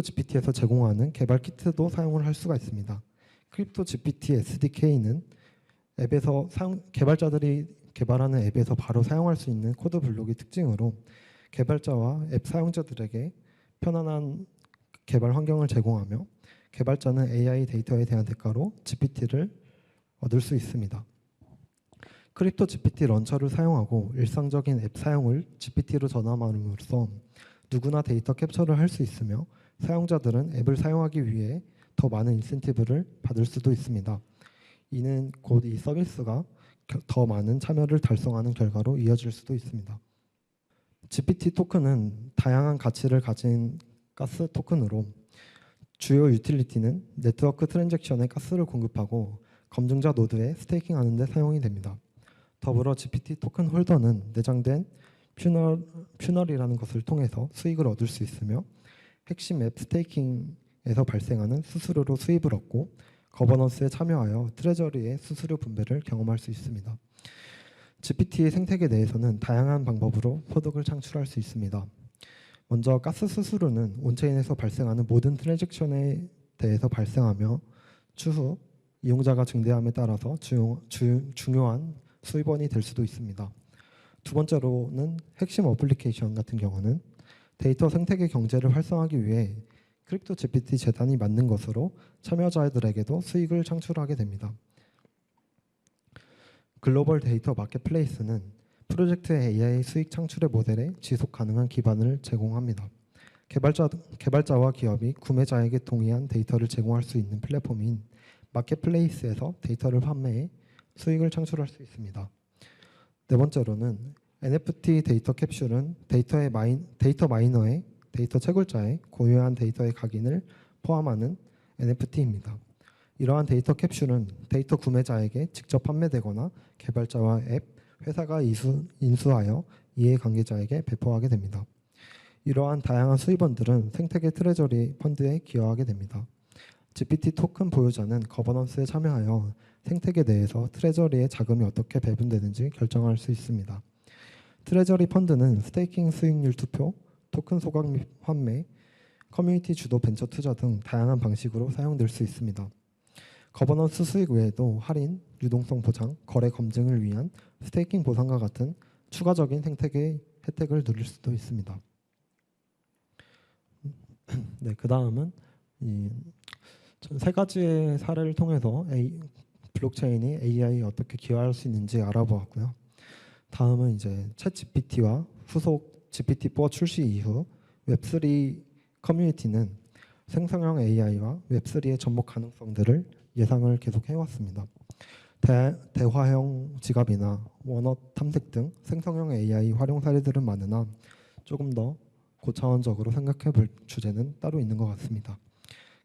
GPT에서 제공하는 개발 키트도 사용을 할 수가 있습니다. 크립토 GPT SDK는 개발자들이 개발하는 앱에서 바로 사용할 수 있는 코드 블록의 특징으로 개발자와 앱 사용자들에게 편안한 개발 환경을 제공하며 개발자는 AI 데이터에 대한 대가로 GPT를 얻을 수 있습니다. 크립토 GPT 런처를 사용하고 일상적인 앱 사용을 GPT로 전환함으로써 누구나 데이터 캡처를 할 수 있으며 사용자들은 앱을 사용하기 위해 더 많은 인센티브를 받을 수도 있습니다. 이는 곧 이 서비스가 더 많은 참여를 달성하는 결과로 이어질 수도 있습니다. GPT 토큰은 다양한 가치를 가진 가스 토큰으로 주요 유틸리티는 네트워크 트랜잭션에 가스를 공급하고 검증자 노드에 스테이킹하는 데 사용이 됩니다. 더불어 GPT 토큰 홀더는 내장된 퓨널이라는 것을 통해서 수익을 얻을 수 있으며 핵심 앱 스테이킹에서 발생하는 수수료로 수입을 얻고 거버넌스에 참여하여 트레저리의 수수료 분배를 경험할 수 있습니다. GPT의 생태계 내에서는 다양한 방법으로 소득을 창출할 수 있습니다. 먼저 가스 수수료는 온체인에서 발생하는 모든 트랜잭션에 대해서 발생하며 추후 이용자가 증대함에 따라서 중요한 수입원이 될 수도 있습니다. 두 번째로는 핵심 어플리케이션 같은 경우는 데이터 생태계 경제를 활성화하기 위해 크립토 GPT 재단이 만든 것으로 참여자들에게도 수익을 창출하게 됩니다. 글로벌 데이터 마켓플레이스는 프로젝트의 AI 수익 창출의 모델에 지속 가능한 기반을 제공합니다. 개발자와 기업이 구매자에게 동의한 데이터를 제공할 수 있는 플랫폼인 마켓플레이스에서 데이터를 판매해 수익을 창출할 수 있습니다. 네 번째로는 NFT 데이터 캡슐은 데이터 마이너의 데이터 채굴자의 고유한 데이터의 각인을 포함하는 NFT입니다. 이러한 데이터 캡슐은 데이터 구매자에게 직접 판매되거나 개발자와 앱, 회사가 인수하여 이해관계자에게 배포하게 됩니다. 이러한 다양한 수입원들은 생태계 트레저리 펀드에 기여하게 됩니다. GPT 토큰 보유자는 거버넌스에 참여하여 생태계 내에서 트레저리의 자금이 어떻게 배분되는지 결정할 수 있습니다. 트레저리 펀드는 스테이킹 수익률 투표, 토큰 소각 및 환매, 커뮤니티 주도 벤처 투자 등 다양한 방식으로 사용될 수 있습니다. 거버넌스 수익 외에도 할인, 유동성 보장, 거래 검증을 위한 스테이킹 보상과 같은 추가적인 생태계 혜택을 누릴 수도 있습니다. 네, 그 다음은 세 가지의 사례를 통해서 블록체인이 AI에 어떻게 기여할 수 있는지 알아보았고요. 다음은 이제 챗 GPT와 후속 GPT-4 출시 이후 웹3 커뮤니티는 생성형 AI와 웹3의 접목 가능성들을 예상을 계속 해왔습니다. 대화형 지갑이나 원어 탐색 등 생성형 AI 활용 사례들은 많으나 조금 더 고차원적으로 생각해 볼 주제는 따로 있는 것 같습니다.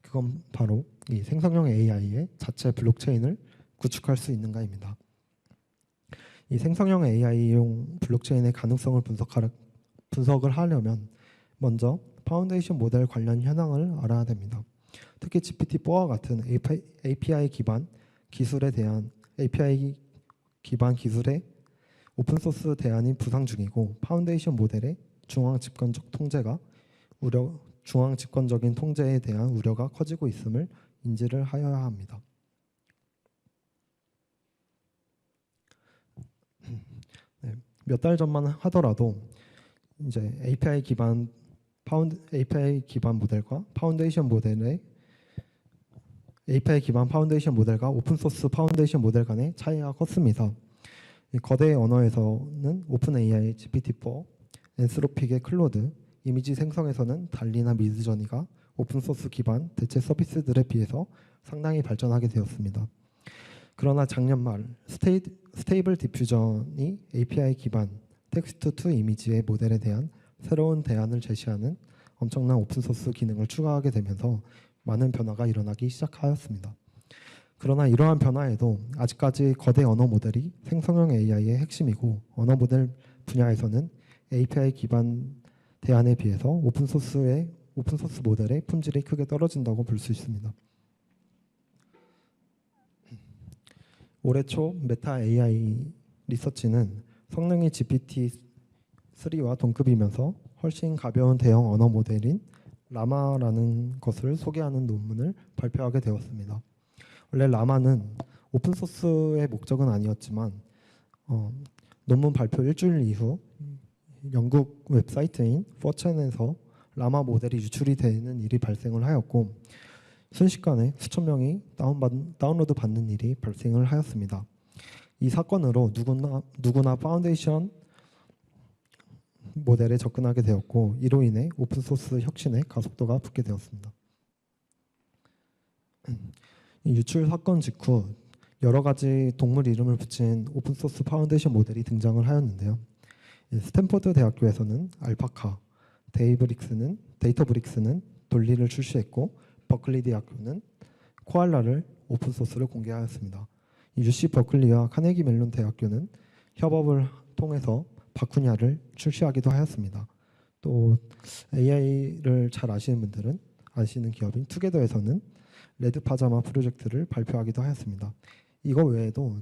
그건 바로 이 생성형 AI의 자체 블록체인을 구축할 수 있는가입니다. 이 생성형 AI용 블록체인의 가능성을 분석을 하려면 먼저 파운데이션 모델 관련 현황을 알아야 됩니다. 특히 GPT-4와 같은 API 기반 기술의 오픈소스 대안이 부상 중이고 파운데이션 모델의 중앙 집권적인 통제에 대한 우려가 커지고 있음을 인지를 하여야 합니다. 네, 몇 달 전만 하더라도 이제 API 기반 모델과 파운데이션 모델과 오픈소스 파운데이션 모델 간의 차이가 컸습니다. 거대 언어에서는 오픈AI, GPT-4, 엔스로픽의 클로드, 이미지 생성에서는 달리나 미드저니가 오픈소스 기반 대체 서비스들에 비해서 상당히 발전하게 되었습니다. 그러나 작년 말 스테이블 디퓨전이 API 기반 텍스트 투 이미지의 모델에 대한 새로운 대안을 제시하는 엄청난 오픈소스 기능을 추가하게 되면서 많은 변화가 일어나기 시작하였습니다. 그러나 이러한 변화에도 아직까지 거대 언어 모델이 생성형 AI의 핵심이고 언어 모델 분야에서는 API 기반 대안에 비해서 오픈소스 모델의 품질이 크게 떨어진다고 볼 수 있습니다. 올해 초 메타 AI 리서치는 성능이 GPT-3와 동급이면서 훨씬 가벼운 대형 언어 모델인 라마라는 것을 소개하는 논문을 발표하게 되었습니다. 원래 라마는 오픈소스의 목적은 아니었지만 논문 발표 일주일 이후 영국 웹사이트인 4chan에서 라마 모델이 유출이 되는 일이 발생을 하였고 순식간에 수천 명이 다운로드 받는 일이 발생을 하였습니다. 이 사건으로 누구나 파운데이션 모델에 접근하게 되었고 이로 인해 오픈소스 혁신의 가속도가 붙게 되었습니다. 이 유출 사건 직후 여러 가지 동물 이름을 붙인 오픈소스 파운데이션 모델이 등장을 하였는데요. 스탠퍼드 대학교에서는 알파카, 데이터브릭스는 돌리를 출시했고 버클리 대학교는 코알라를 오픈소스로 공개하였습니다. UC 버클리와 카네기 멜론 대학교는 협업을 통해서 바쿠냐를 출시하기도 하였습니다. 또 AI를 잘 아시는 분들은 아시는 기업인 투게더에서는 레드 파자마 프로젝트를 발표하기도 하였습니다. 이거 외에도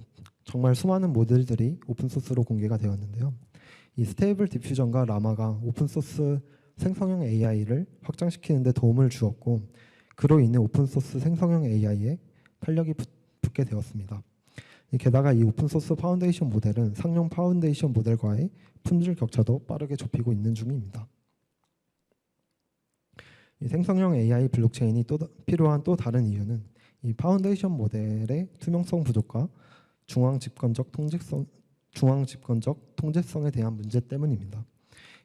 정말 수많은 모델들이 오픈소스로 공개가 되었는데요. 이 스테이블 디퓨전과 라마가 오픈소스 생성형 AI를 확장시키는 데 도움을 주었고 그로 인해 오픈소스 생성형 AI에 탄력이 붙게 되었습니다. 게다가 이 오픈소스 파운데이션 모델은 상용 파운데이션 모델과의 품질 격차도 빠르게 좁히고 있는 중입니다. 이 생성형 AI 블록체인이 필요한 또 다른 이유는 이 파운데이션 모델의 투명성 부족과 중앙 집권적 통제성에 대한 문제 때문입니다.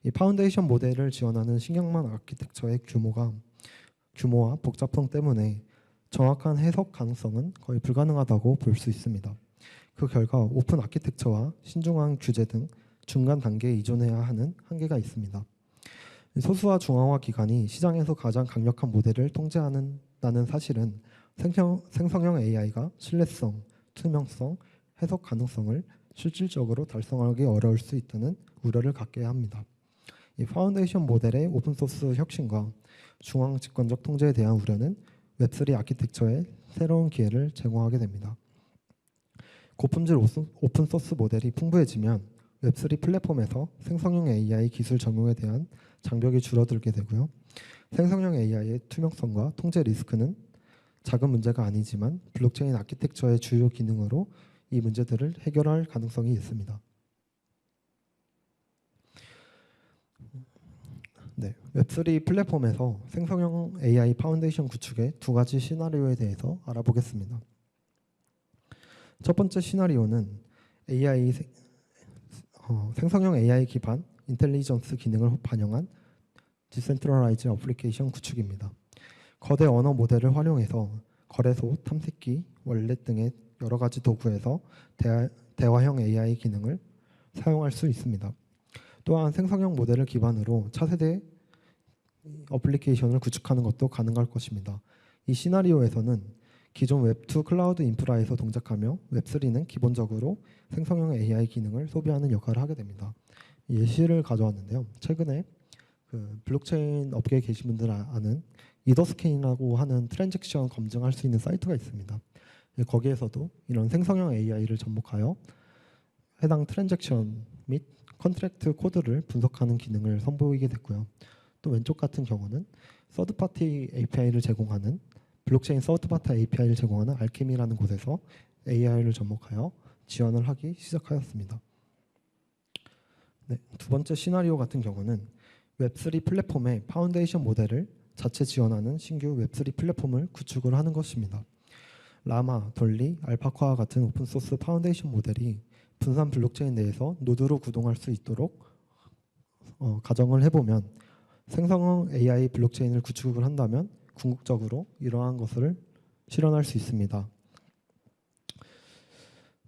이 파운데이션 모델을 지원하는 신경망 아키텍처의 규모와 복잡성 때문에 정확한 해석 가능성은 거의 불가능하다고 볼 수 있습니다. 그 결과 오픈 아키텍처와 신중한 규제 등 중간 단계에 의존해야 하는 한계가 있습니다. 소수와 중앙화 기관이 시장에서 가장 강력한 모델을 통제한다는 사실은 생성형 AI가 신뢰성, 투명성, 해석 가능성을 실질적으로 달성하기 어려울 수 있다는 우려를 갖게 합니다. 이 파운데이션 모델의 오픈소스 혁신과 중앙 집권적 통제에 대한 우려는 웹3 아키텍처에 새로운 기회를 제공하게 됩니다. 고품질 오픈소스 모델이 풍부해지면 웹3 플랫폼에서 생성형 AI 기술 적용에 대한 장벽이 줄어들게 되고요. 생성형 AI의 투명성과 통제 리스크는 작은 문제가 아니지만 블록체인 아키텍처의 주요 기능으로 이 문제들을 해결할 가능성이 있습니다. 네, 웹3 플랫폼에서 생성형 AI 파운데이션 구축의 두 가지 시나리오에 대해서 알아보겠습니다. 첫 번째 시나리오는 생성형 AI 기반 인텔리전스 기능을 반영한 디센트럴라이즈 어플리케이션 구축입니다. 거대 언어 모델을 활용해서 거래소, 탐색기, 월렛 등의 여러 가지 도구에서 대화형 AI 기능을 사용할 수 있습니다. 또한 생성형 모델을 기반으로 차세대 어플리케이션을 구축하는 것도 가능할 것입니다. 이 시나리오에서는 기존 웹2 클라우드 인프라에서 동작하며 웹3는 기본적으로 생성형 AI 기능을 소비하는 역할을 하게 됩니다. 예시를 가져왔는데요. 최근에 그 블록체인 업계에 계신 분들 아는 이더스캔이라고 하는 트랜잭션 검증할 수 있는 사이트가 있습니다. 거기에서도 이런 생성형 AI를 접목하여 해당 트랜잭션 및 컨트랙트 코드를 분석하는 기능을 선보이게 됐고요. 또 왼쪽 같은 경우는 서드파티 API를 제공하는 블록체인 서드파티 API를 제공하는 알케미라는 곳에서 AI를 접목하여 지원을 하기 시작하였습니다. 네, 두 번째 시나리오 같은 경우는 웹3 플랫폼의 파운데이션 모델을 자체 지원하는 신규 웹3 플랫폼을 구축을 하는 것입니다. 라마, 돌리, 알파카와 같은 오픈소스 파운데이션 모델이 분산 블록체인 내에서 노드로 구동할 수 있도록 가정을 해보면 생성형 AI 블록체인을 구축을 한다면 궁극적으로 이러한 것을 실현할 수 있습니다.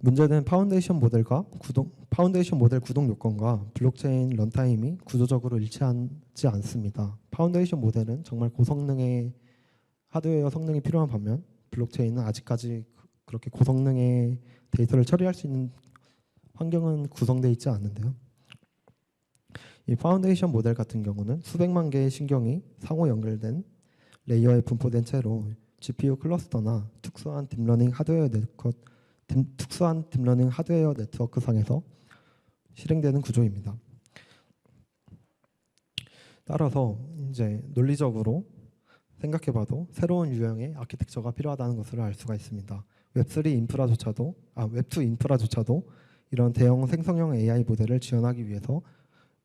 문제는 파운데이션 모델 구동 요건과 블록체인 런타임이 구조적으로 일치하지 않습니다. 파운데이션 모델은 정말 고성능의 하드웨어 성능이 필요한 반면 블록체인은 아직까지 그렇게 고성능의 데이터를 처리할 수 있는 환경은 구성되어 있지 않는데요. 이 파운데이션 모델 같은 경우는 수백만 개의 신경이 상호 연결된 레이어에 분포된 채로 GPU 클러스터나 특수한 딥러닝 하드웨어 네트워크 상에서 실행되는 구조입니다. 따라서 이제 논리적으로 생각해봐도 새로운 유형의 아키텍처가 필요하다는 것을 알 수가 있습니다. 웹2 인프라조차도 이런 대형 생성형 AI 모델을 지원하기 위해서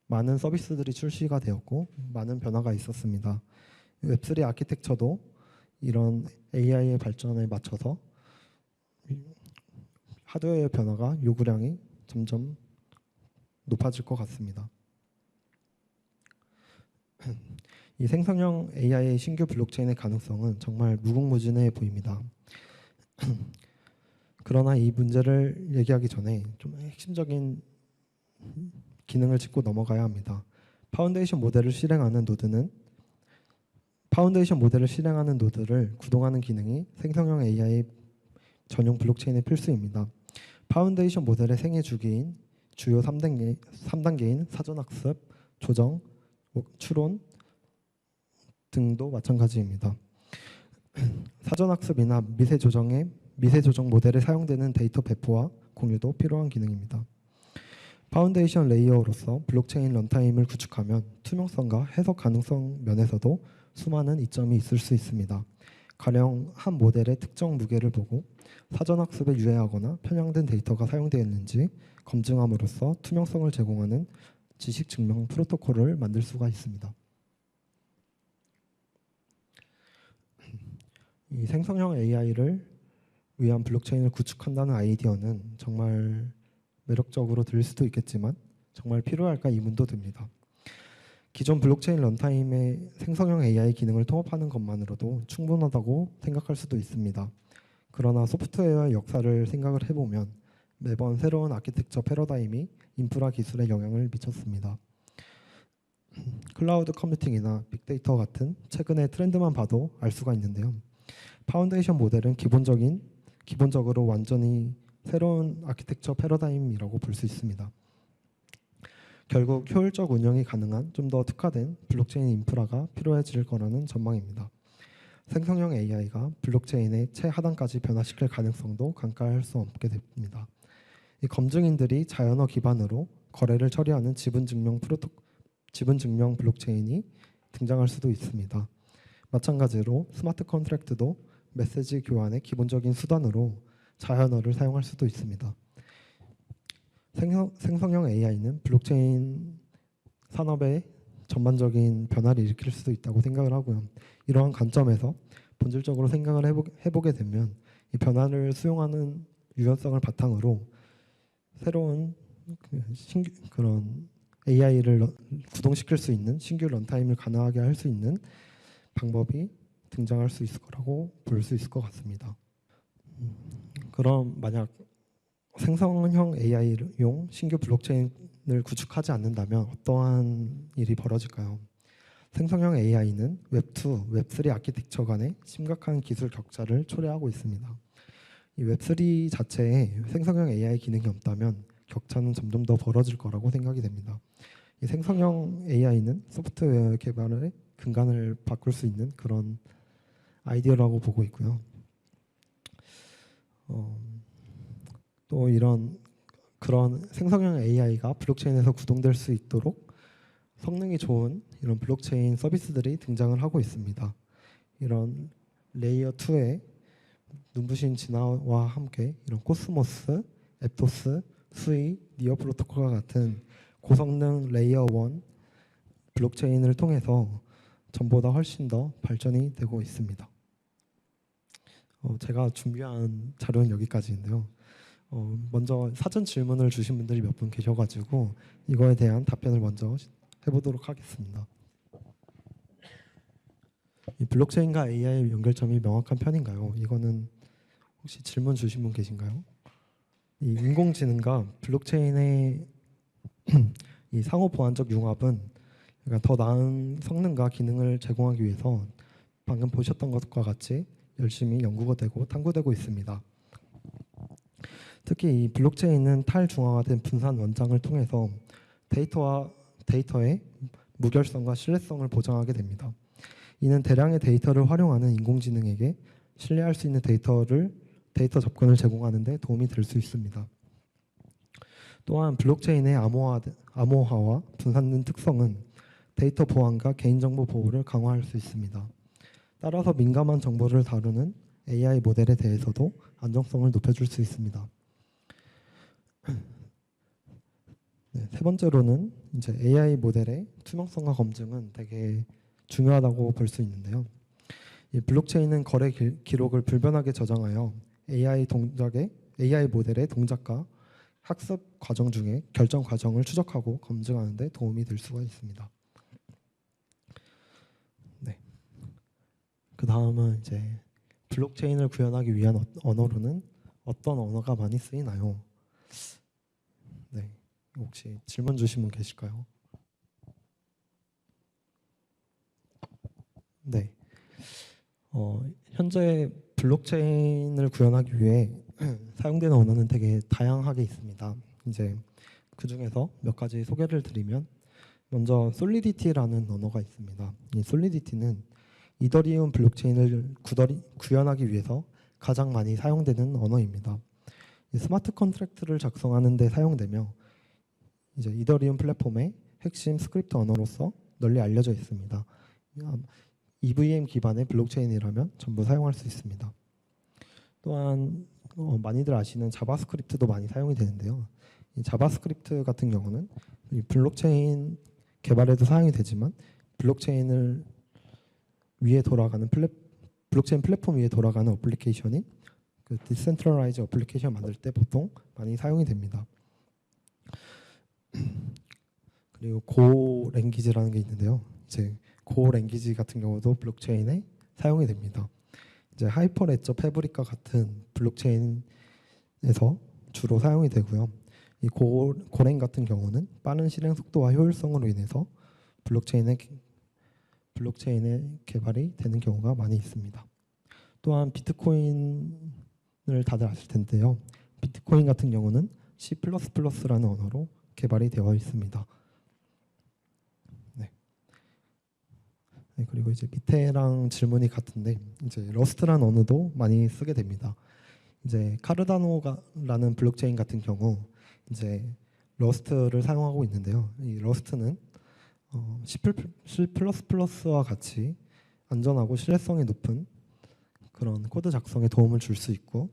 많은 서비스들이 출시가 되었고 많은 변화가 있었습니다. 웹3 아키텍처도 이런 AI의 발전에 맞춰서 하드웨어의 변화가 요구량이 점점 높아질 것 같습니다. 이 생성형 AI의 신규 블록체인의 가능성은 정말 무궁무진해 보입니다. 그러나 이 문제를 얘기하기 전에 좀 핵심적인 기능을 짚고 넘어가야 합니다. 파운데이션 모델을 실행하는 노드를 구동하는 기능이 생성형 AI 전용 블록체인의 필수입니다. 파운데이션 모델의 생애 주기인 주요 3단계인 사전학습, 조정, 추론 등도 마찬가지입니다. 사전학습이나 미세조정 모델에 사용되는 데이터 배포와 공유도 필요한 기능입니다. 파운데이션 레이어로서 블록체인 런타임을 구축하면 투명성과 해석 가능성 면에서도 수많은 이점이 있을 수 있습니다. 가령 한 모델의 특정 무게를 보고 사전학습에 유해하거나 편향된 데이터가 사용되었는지 검증함으로써 투명성을 제공하는 지식증명 프로토콜을 만들 수가 있습니다. 이 생성형 AI를 위한 블록체인을 구축한다는 아이디어는 정말 매력적으로 들릴 수도 있겠지만 정말 필요할까 의문도 듭니다. 기존 블록체인 런타임의 생성형 AI 기능을 통합하는 것만으로도 충분하다고 생각할 수도 있습니다. 그러나 소프트웨어의 역사를 생각을 해보면 매번 새로운 아키텍처 패러다임이 인프라 기술에 영향을 미쳤습니다. 클라우드 컴퓨팅이나 빅데이터 같은 최근의 트렌드만 봐도 알 수가 있는데요. 파운데이션 모델은 기본적으로 완전히 새로운 아키텍처 패러다임이라고 볼 수 있습니다. 결국 효율적 운영이 가능한 좀 더 특화된 블록체인 인프라가 필요해질 거라는 전망입니다. 생성형 AI가 블록체인의 최하단까지 변화시킬 가능성도 간과할 수 없게 됩니다. 이 검증인들이 자연어 기반으로 거래를 처리하는 지분증명 블록체인이 등장할 수도 있습니다. 마찬가지로 스마트 컨트랙트도 메시지 교환의 기본적인 수단으로 자연어를 사용할 수도 있습니다. 생성형 AI는 블록체인 산업의 전반적인 변화를 일으킬 수도 있다고 생각을 하고요. 이러한 관점에서 본질적으로 생각을 해보게 되면 이 변화를 수용하는 유연성을 바탕으로 새로운 그런 AI를 구동시킬 수 있는 신규 런타임을 가능하게 할 수 있는 방법이 등장할 수 있을 거라고 볼 수 있을 것 같습니다. 그럼 만약 생성형 AI용 신규 블록체인을 구축하지 않는다면 어떠한 일이 벌어질까요? 생성형 AI는 웹2, 웹3 아키텍처 간의 심각한 기술 격차를 초래하고 있습니다. 이 웹3 자체에 생성형 AI 기능이 없다면 격차는 점점 더 벌어질 거라고 생각이 됩니다. 이 생성형 AI는 소프트웨어 개발의 근간을 바꿀 수 있는 그런 아이디어라고 보고 있고요. 또 그런 생성형 AI가 블록체인에서 구동될 수 있도록 성능이 좋은 이런 블록체인 서비스들이 등장을 하고 있습니다. 이런 레이어 2의 눈부신 진화와 함께 이런 코스모스, 에토스, 수이, 니어 프로토콜과 같은 고성능 레이어 1 블록체인을 통해서 전보다 훨씬 더 발전이 되고 있습니다. 제가 준비한 자료는 여기까지인데요. 먼저 사전 질문을 주신 분들이 몇 분 계셔가지고 이거에 대한 답변을 먼저 해보도록 하겠습니다. 이 블록체인과 AI의 연결점이 명확한 편인가요? 이거는 혹시 질문 주신 분 계신가요? 이 인공지능과 블록체인의 이 상호 보완적 융합은 더 나은 성능과 기능을 제공하기 위해서 방금 보셨던 것과 같이 열심히 연구가 되고 탐구되고 있습니다. 특히 이 블록체인은 탈중앙화된 분산 원장을 통해서 데이터의 무결성과 신뢰성을 보장하게 됩니다. 이는 대량의 데이터를 활용하는 인공지능에게 신뢰할 수 있는 데이터 접근을 제공하는 데 도움이 될 수 있습니다. 또한 블록체인의 암호화와 분산된 특성은 데이터 보안과 개인정보 보호를 강화할 수 있습니다. 따라서 민감한 정보를 다루는 AI 모델에 대해서도 안정성을 높여줄 수 있습니다. 네, 세 번째로는 이제 AI 모델의 투명성과 검증은 되게 중요하다고 볼 수 있는데요. 이 블록체인은 거래 기록을 불변하게 저장하여 AI 모델의 동작과 학습 과정 중에 결정 과정을 추적하고 검증하는 데 도움이 될 수가 있습니다. 네. 그 다음은 이제 블록체인을 구현하기 위한 언어로는 어떤 언어가 많이 쓰이나요? 네. 혹시 질문 주신 분 계실까요? 네. 현재 블록체인을 구현하기 위해 사용되는 언어는 되게 다양하게 있습니다. 이제 그 중에서 몇 가지 소개를 드리면 먼저 솔리디티라는 언어가 있습니다. 이 솔리디티는 이더리움 블록체인을 구현하기 위해서 가장 많이 사용되는 언어입니다. 이 스마트 컨트랙트를 작성하는 데 사용되며 이제 이더리움 플랫폼의 핵심 스크립트 언어로서 널리 알려져 있습니다. EVM 기반의 블록체인이라면 전부 사용할 수 있습니다. 또한 많이들 아시는 자바스크립트도 많이 사용이 되는데요. 이 자바스크립트 같은 경우는 이 블록체인 개발에도 사용이 되지만 블록체인 플랫폼 위에 돌아가는 어플리케이션인 그 디센트럴라이즈 어플리케이션 만들 때 보통 많이 사용이 됩니다. 그리고 고 랭귀지라는 게 있는데요. 이제 고 랭귀지 같은 경우도 블록체인에 사용이 됩니다. 이제 하이퍼레저 패브릭과 같은 블록체인에서 주로 사용이 되고요. 이 고랭 같은 경우는 빠른 실행 속도와 효율성으로 인해서 블록체인의 개발이 되는 경우가 많이 있습니다. 또한 비트코인을 다들 아실 텐데요. 비트코인 같은 경우는 C++라는 언어로 개발이 되어 있습니다. 네, 그리고 이제 밑에랑 질문이 같은데 이제 러스트라는 언어도 많이 쓰게 됩니다. 이제 카르다노라는 블록체인 같은 경우 이제 러스트를 사용하고 있는데요. 이 러스트는 C++와 같이 안전하고 신뢰성이 높은 그런 코드 작성에 도움을 줄 수 있고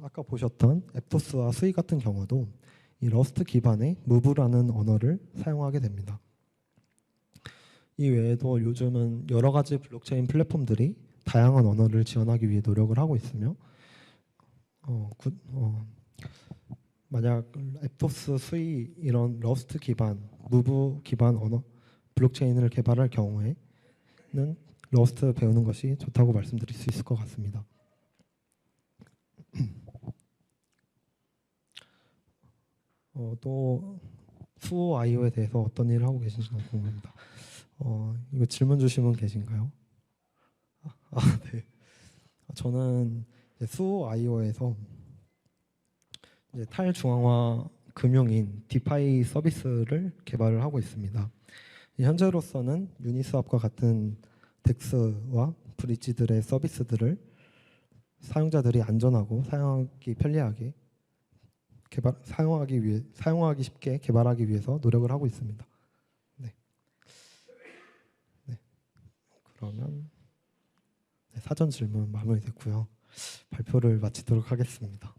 아까 보셨던 앱토스와 스위 같은 경우도 이 러스트 기반의 무브라는 언어를 사용하게 됩니다. 이 외에도 요즘은 여러 가지 블록체인 플랫폼들이 다양한 언어를 지원하기 위해 노력을 하고 있으며 만약 앱토스, 스위 이런 러스트 기반, 무브 기반 언어 블록체인을 개발할 경우에는 러스트 배우는 것이 좋다고 말씀드릴 수 있을 것 같습니다. 또 수호 아이오에 대해서 어떤 일을 하고 계신지 너무 궁금합니다. 이거 질문 주신 분 계신가요? 네. 저는 수호 아이오에서 이제 탈중앙화 금융인 디파이 서비스를 개발을 하고 있습니다. 현재로서는 유니스왑과 같은 덱스와 브릿지들의 서비스들을 사용자들이 안전하고 사용하기 편리하게 사용하기 쉽게 개발하기 위해서 노력을 하고 있습니다. 네. 그러면 사전 질문 마무리됐고요. 발표를 마치도록 하겠습니다.